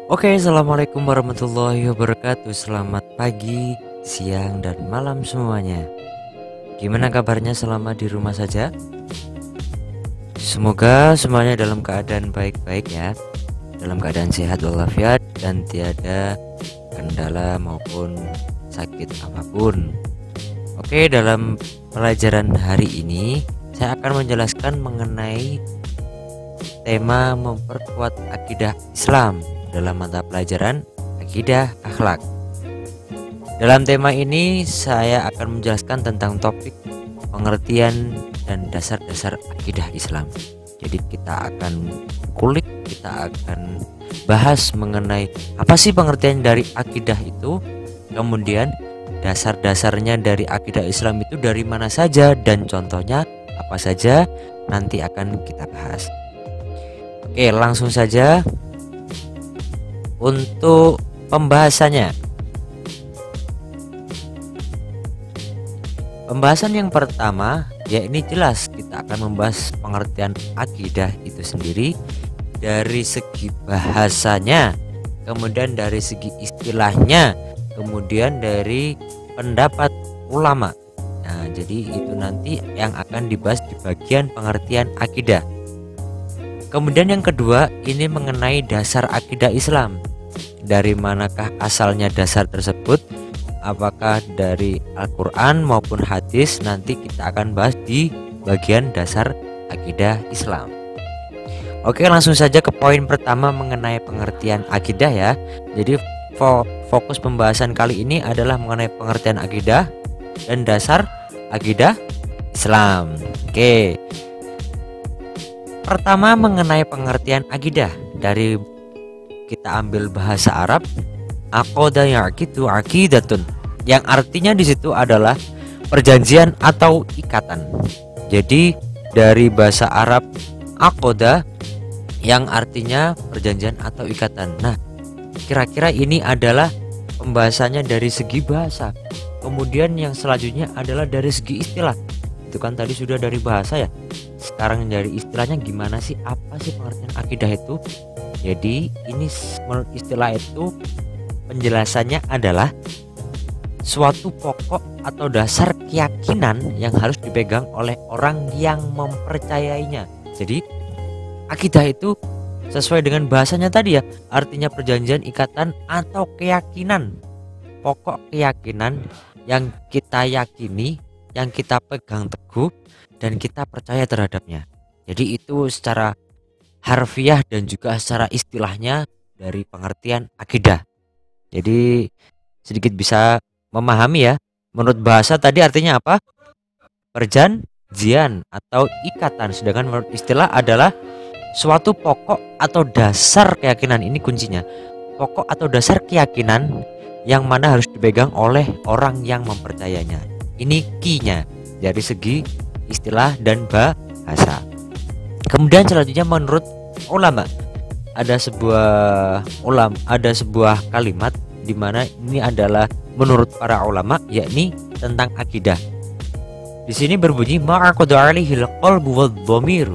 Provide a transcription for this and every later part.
Oke, assalamualaikum warahmatullahi wabarakatuh. Selamat pagi, siang, dan malam semuanya. Gimana kabarnya selama di rumah saja? Semoga semuanya dalam keadaan baik-baik ya, dalam keadaan sehat walafiat dan tiada kendala maupun sakit apapun. Oke, dalam pelajaran hari ini saya akan menjelaskan mengenai tema memperkuat akidah Islam dalam mata pelajaran akidah akhlak. Dalam tema ini saya akan menjelaskan tentang topik pengertian dan dasar-dasar akidah Islam. Jadi kita akan kulik, kita akan bahas mengenai apa sih pengertian dari akidah itu, kemudian dasar-dasarnya dari akidah Islam itu dari mana saja dan contohnya apa saja nanti akan kita bahas. Oke, langsung saja untuk pembahasannya. Pembahasan yang pertama, ya ini jelas kita akan membahas pengertian akidah itu sendiri dari segi bahasanya, kemudian dari segi istilahnya, kemudian dari pendapat ulama. Nah, jadi itu nanti yang akan dibahas di bagian pengertian akidah. Kemudian yang kedua, ini mengenai dasar akidah Islam. Dari manakah asalnya dasar tersebut? Apakah dari Al-Quran maupun hadis? Nanti kita akan bahas di bagian dasar akidah Islam. Oke, langsung saja ke poin pertama mengenai pengertian akidah ya. Jadi fokus pembahasan kali ini adalah mengenai pengertian akidah dan dasar akidah Islam. Oke. Pertama mengenai pengertian akidah, dari kita ambil bahasa Arab, aqoda yaqidu aqidatun, yang artinya di situ adalah perjanjian atau ikatan. Jadi dari bahasa Arab aqoda yang artinya perjanjian atau ikatan. Nah, kira-kira ini adalah pembahasannya dari segi bahasa. Kemudian yang selanjutnya adalah dari segi istilah. Itu kan tadi sudah dari bahasa ya. Sekarang dari istilahnya gimana sih? Apa sih pengertian akidah itu? Jadi ini menurut istilah itu penjelasannya adalah suatu pokok atau dasar keyakinan yang harus dipegang oleh orang yang mempercayainya. Jadi akidah itu sesuai dengan bahasanya tadi ya, artinya perjanjian, ikatan, atau keyakinan. Pokok keyakinan yang kita yakini, yang kita pegang teguh dan kita percaya terhadapnya. Jadi itu secara harfiah dan juga secara istilahnya dari pengertian akidah. Jadi sedikit bisa memahami ya. Menurut bahasa tadi artinya apa? Perjanjian atau ikatan. Sedangkan menurut istilah adalah suatu pokok atau dasar keyakinan. Ini kuncinya. Pokok atau dasar keyakinan yang mana harus dipegang oleh orang yang mempercayainya. Ini key-nya dari segi istilah dan bahasa. Kemudian selanjutnya menurut ulama ada sebuah kalimat di mana ini adalah menurut para ulama, yakni tentang akidah. Di sini berbunyi ma'aqada 'alaihil qalbu wadh-dhamir,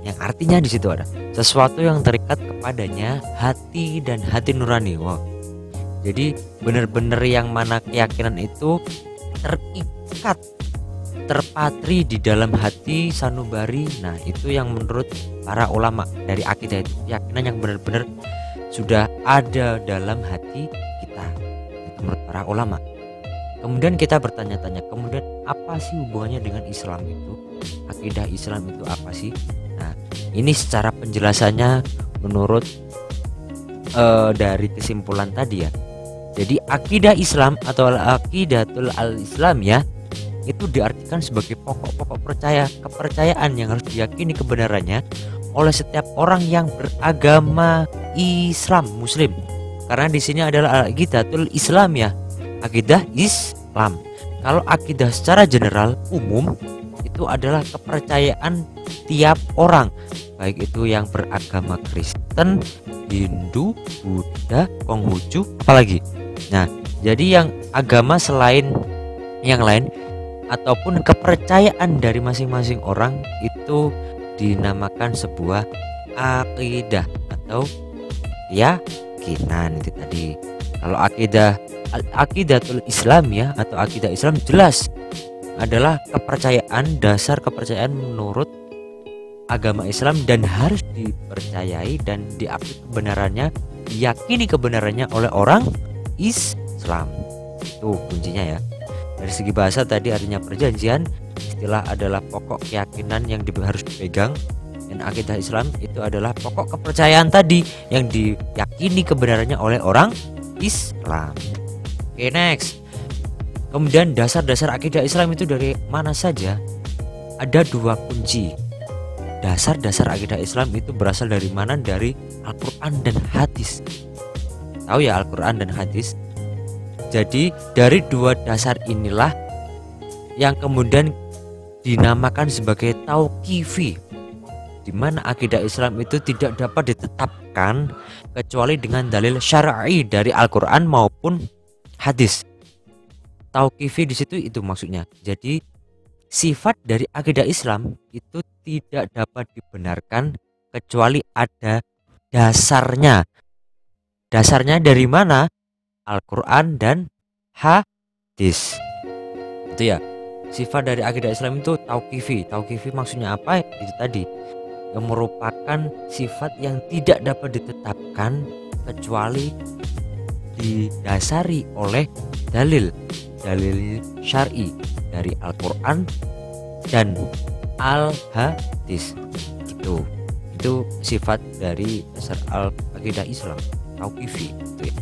yang artinya di situ ada sesuatu yang terikat kepadanya hati dan hati nurani. Wow. Jadi benar-benar yang mana keyakinan itu terikat, terpatri di dalam hati sanubari. Nah, itu yang menurut para ulama dari akidah itu keyakinan yang benar-benar sudah ada dalam hati kita. Itu menurut para ulama. Kemudian kita bertanya-tanya, kemudian apa sih hubungannya dengan Islam itu? Akidah Islam itu apa sih? Nah, ini secara penjelasannya menurut dari kesimpulan tadi ya. Jadi akidah Islam atau aqidatul al-Islam ya, itu diartikan sebagai pokok-pokok kepercayaan yang harus diyakini kebenarannya oleh setiap orang yang beragama Islam, Muslim. Karena di sini adalah aqidatul Islam ya, akidah Islam. Kalau akidah secara general umum itu adalah kepercayaan tiap orang, baik itu yang beragama Kristen, Hindu, Buddha, Konghucu, apalagi. Nah, jadi yang agama selain yang lain ataupun kepercayaan dari masing-masing orang itu dinamakan sebuah akidah atau keyakinan itu tadi. Kalau aqidatul Islam ya, atau akidah Islam jelas adalah kepercayaan, dasar kepercayaan menurut agama Islam dan harus dipercayai dan diakui kebenarannya, diyakini kebenarannya oleh orang Islam. Itu kuncinya ya. Dari segi bahasa tadi artinya perjanjian, istilah adalah pokok keyakinan yang harus dipegang, dan akidah Islam itu adalah pokok kepercayaan tadi yang diyakini kebenarannya oleh orang Islam. Oke, next. Kemudian dasar-dasar akidah Islam itu dari mana saja? Ada 2 kunci. Dasar-dasar akidah Islam itu berasal dari mana? Dari Al-Quran dan hadis. Tahu ya Al-Quran dan hadis. Jadi dari 2 dasar inilah yang kemudian dinamakan sebagai tauqifi, di mana akidah Islam itu tidak dapat ditetapkan kecuali dengan dalil syar'i dari Al-Quran maupun hadis. Tauqifi di situ itu maksudnya. Jadi sifat dari akidah Islam itu tidak dapat dibenarkan kecuali ada dasarnya. Dasarnya dari mana? Al-Quran dan hadis. Itu ya. Sifat dari akidah Islam itu tauqifi. Tauqifi maksudnya apa? Itu tadi, yang merupakan sifat yang tidak dapat ditetapkan kecuali didasari oleh dalil syar'i dari Al-Quran dan Al-Hadis. Itu sifat dari dasar akidah Islam, tauqifi itu ya.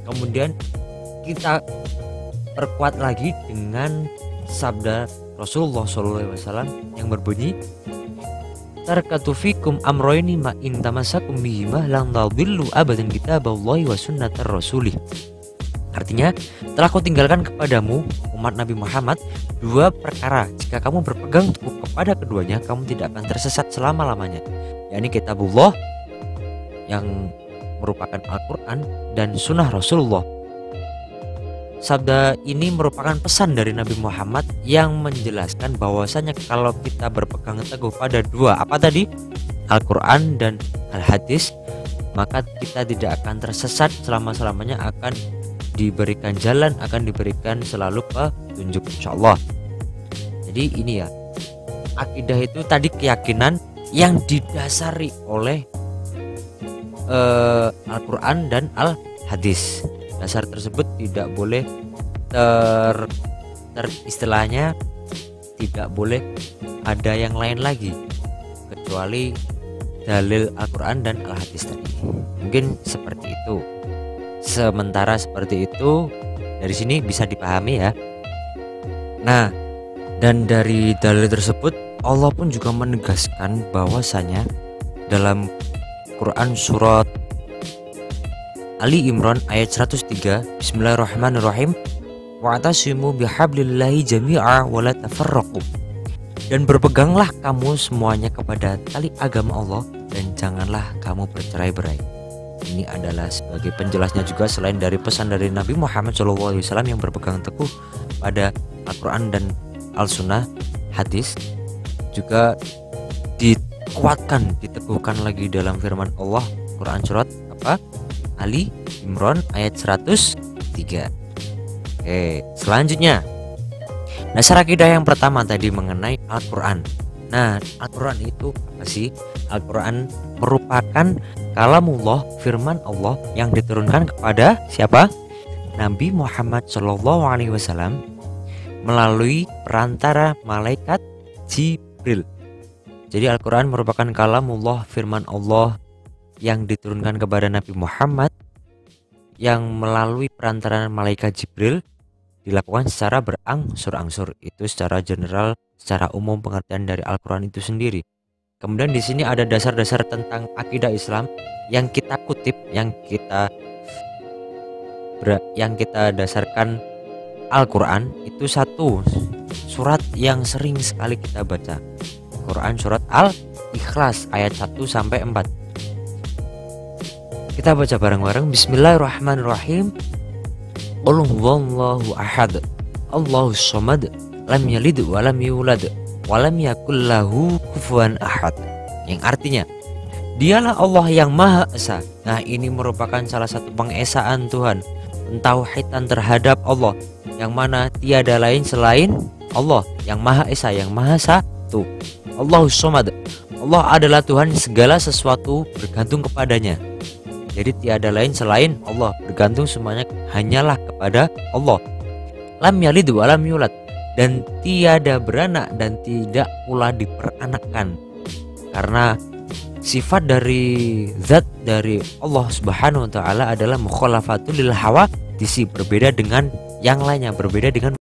Kemudian kita perkuat lagi dengan sabda Rasulullah SAW yang berbunyi, taraktu fikum amroini ma in tamassakum bihima lan tadillu abadan kitaballahi wa sunnatar rasulih. Artinya, telah aku tinggalkan kepadamu umat Nabi Muhammad 2 perkara. Jika kamu berpegang teguh kepada keduanya, kamu tidak akan tersesat selama-lamanya, yakni kitabullah yang merupakan Al-Quran dan sunnah Rasulullah. Sabda ini merupakan pesan dari Nabi Muhammad yang menjelaskan bahwasanya kalau kita berpegang teguh pada 2 apa tadi? Al-Quran dan Al-Hadis, maka kita tidak akan tersesat selama-lamanya, akan diberikan jalan, akan diberikan selalu petunjuk insyaallah. Jadi ini ya, akidah itu tadi keyakinan yang didasari oleh Al-Quran dan Al-Hadis. Dasar tersebut tidak boleh istilahnya tidak boleh ada yang lain lagi kecuali dalil Al-Quran dan Al-Hadis tadi. Mungkin seperti itu. Sementara seperti itu dari sini bisa dipahami ya. Nah, dan dari dalil tersebut Allah pun juga menegaskan bahwasanya dalam Quran surat Ali Imran ayat 103, Bismillahirrahmanirrahim, wa'tasimu bihablillahi jami'a wa la tafarraqu. Dan berpeganglah kamu semuanya kepada tali agama Allah dan janganlah kamu bercerai-berai. Ini adalah sebagai penjelasnya juga, selain dari pesan dari Nabi Muhammad SAW yang berpegang teguh pada Al-Quran dan Al-Sunnah hadis, juga dikuatkan, diteguhkan lagi dalam firman Allah Quran surat apa? Ali Imran ayat 103. Oke, selanjutnya dasar akidah yang pertama tadi mengenai Al-Quran. Nah, Al-Quran itu apa sih? Al-Quran merupakan kalamullah, firman Allah yang diturunkan kepada siapa? Nabi Muhammad SAW melalui perantara malaikat Jibril. Jadi Al-Quran merupakan kalamullah, firman Allah yang diturunkan kepada Nabi Muhammad yang melalui perantara malaikat Jibril, dilakukan secara berangsur-angsur. Itu secara general, secara umum pengertian dari Al-Quran itu sendiri. Kemudian di sini ada dasar-dasar tentang akidah Islam yang kita kutip, yang kita dasarkan Al-Quran itu satu surat yang sering sekali kita baca, Quran surat Al-Ikhlas ayat 1 sampai 4. Kita baca bareng-bareng. Bismillahirrahmanirrahim. Qul huwallahu ahad, Allahus samad, lam yalid wa lam yulad wa lam yakul lahu kufuwan ahad. Yang artinya, Dialah Allah yang Maha Esa. Nah, ini merupakan salah satu pengesaan Tuhan, pentauhidan terhadap Allah, yang mana tiada lain selain Allah yang Maha Esa, yang Maha Satu. Allahus Somad. Allah adalah Tuhan, segala sesuatu bergantung kepadanya. Jadi tiada lain selain Allah, bergantung semuanya hanyalah kepada Allah. Lam yalid wa lam yulad, dan tiada beranak dan tidak pula diperanakkan. Karena sifat dari zat dari Allah Subhanahu wa taala adalah mukhalafatul lil hawa, berbeda dengan yang lainnya, berbeda dengan